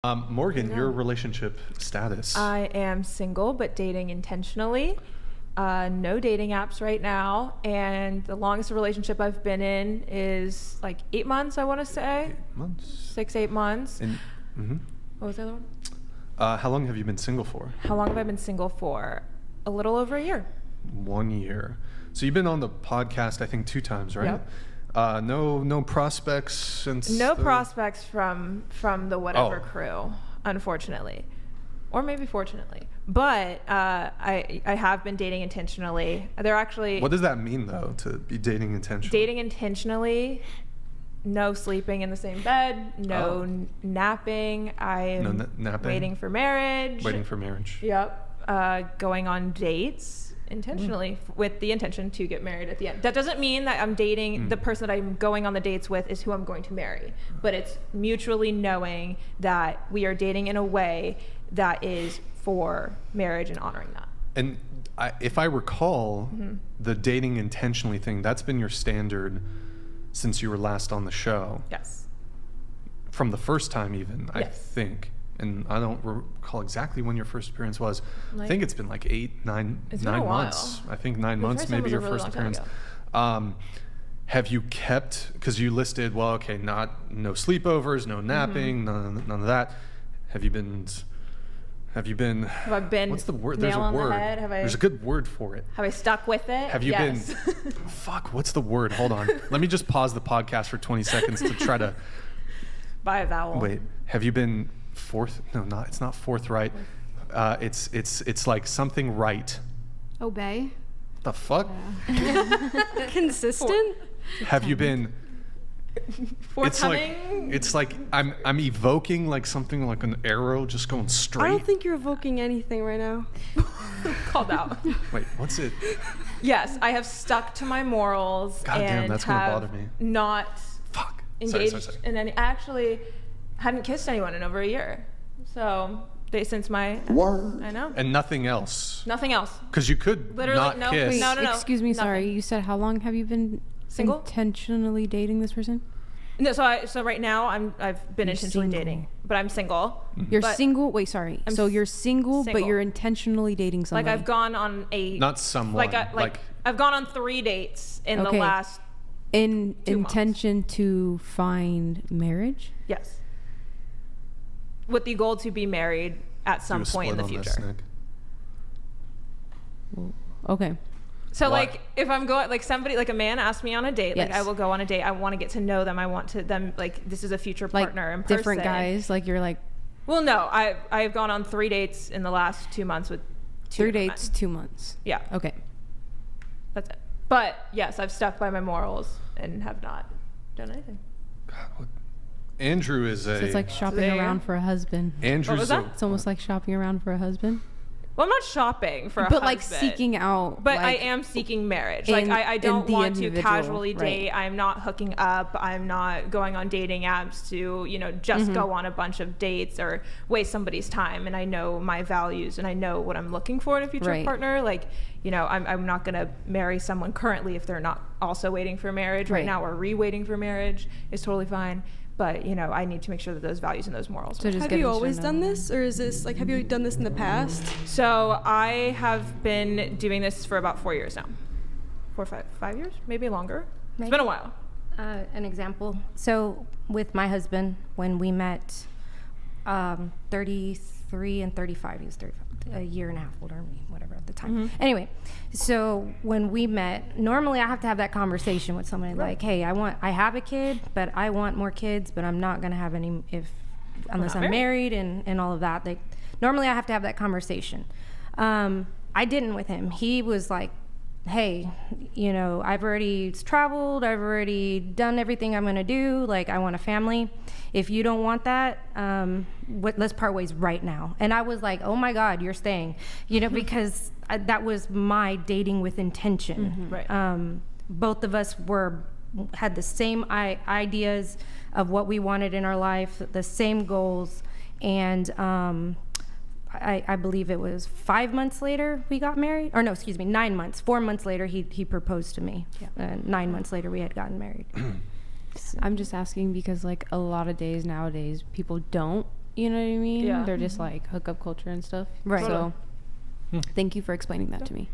Morgan, your relationship status. I am single, but dating intentionally. No dating apps right now. And the longest relationship I've been in is like 8 months, I want to say. 8 months? 6-8 months. And, What was the other one? How long have you been single for? How long have I been single for? A little over a year. 1 year. So you've been on the podcast, I think, 2 times, right? Yep. No prospects since. No prospects from the whatever Oh. crew, unfortunately, or maybe fortunately. But I have been dating intentionally. They're actually What does that mean though, to be dating intentionally? dating intentionally. No sleeping in the same bed. No napping. I'm napping? waiting for marriage. Waiting for marriage. Yep. Going on dates intentionally with the intention to get married at the end. That doesn't mean that I'm dating the person that I'm going on the dates with is who I'm going to marry, but it's mutually knowing that we are dating in a way that is for marriage and honoring that. And if I recall, the dating intentionally thing, that's been your standard since you were last on the show. Yes. From the first time even, I Yes. think. And I don't recall exactly when your first appearance was. I Like- think it's been like 9 It's been a while. months. I think 9 The months, first time maybe was a your really first long time appearance. Have you kept, because you listed, well, okay, no sleepovers, no napping, none of that. Have you been, Have I been what's the word? nail There's a on the word. head? Have There's a good word for it. I stuck with it? Have you Yes. been, fuck, what's the word? Hold on. Let me just pause the podcast for 20 seconds to try to, By a vowel. wait, have you been it's not forthright. It's like something right. Obey. The fuck? Consistent. Have you been, Forthcoming? it's like I'm evoking like something like an arrow just going straight. I don't think you're evoking anything right now. Called out. Wait, what's it? Yes, I have stuck to my morals God damn, and that's gonna have bother me. not Fuck. engaged Sorry. in any. I actually hadn't kissed anyone in over a year. So since my Word. I know. And nothing else. Nothing else. Because you could Literally, not no. kiss. Wait, no. Excuse me, sorry. Nothing. You said how long have you been Single? intentionally dating this person? No, so right now I've been You're intentionally single. dating, but I'm single. You're But single. Wait, sorry. I'm So you're single, single. but you're intentionally dating somebody. Like I've gone on a Not someone. like I've gone on 3 dates in the Okay. last in 2 months. intention to find marriage. yes, with the goal to be married at some do a point in the split on this, future. Nick. Okay. So Why? like if I'm going like somebody like a man asked me on a date, like Yes. I will go on a date. I want to get to know them. I want to them like this is a future Like partner in person. different guys. Like you're like Well, no, I've gone on 3 dates in the last 2 months with 2 3 different dates, men. 2 months. Yeah, Okay. that's it. But yes, I've stuck by my morals and have not done anything. God, what? Andrew is a. So it's like shopping There you around go. for a husband. Andrew's What was a- that? It's almost like shopping around for a husband. Well, I'm not shopping for a But like husband. seeking out. But like, I am seeking marriage. Like in- I don't in the want to individual, casually right. date. I'm not hooking up. I'm not going on dating apps to, just Mm-hmm. go on a bunch of dates or waste somebody's time. And I know my values and I know what I'm looking for in a future Right. partner. Like, I'm not going to marry someone currently if they're not also waiting for marriage right Right. now or re-waiting for marriage is totally fine. But, I need to make sure that those values and those morals So are just Have getting you to always know done them. this, or is this like have you done this in the past? So I have been doing this for about 4 years now. 4 or 5 years, maybe longer. It's Maybe. been a while. An example. So with my husband, when we met, 33 and 35, he was 35, a year and a half older than me, whatever at the time. Anyway, so when we met, normally I have to have that conversation with somebody like, hey, I have a kid, but I want more kids, but I'm not gonna have any unless not I'm married. married and all of that. Normally I have to have that conversation. I didn't with him. He was like, hey, I've already traveled, I've already done everything I'm gonna do, like I want a family. If you don't want that, let's part ways right now. And I was like, oh my God, you're staying, because that was my dating with intention. Right. Both of us had the same ideas of what we wanted in our life, the same goals, and I believe it was 5 months later we got married, or no, excuse me, 9 months. 4 months later he proposed to me. 9 months later we had gotten married. I'm just asking because like a lot of days nowadays people don't You know what I mean? Yeah. They're just like hookup culture and stuff. Right. So Hmm. thank you for explaining that to me.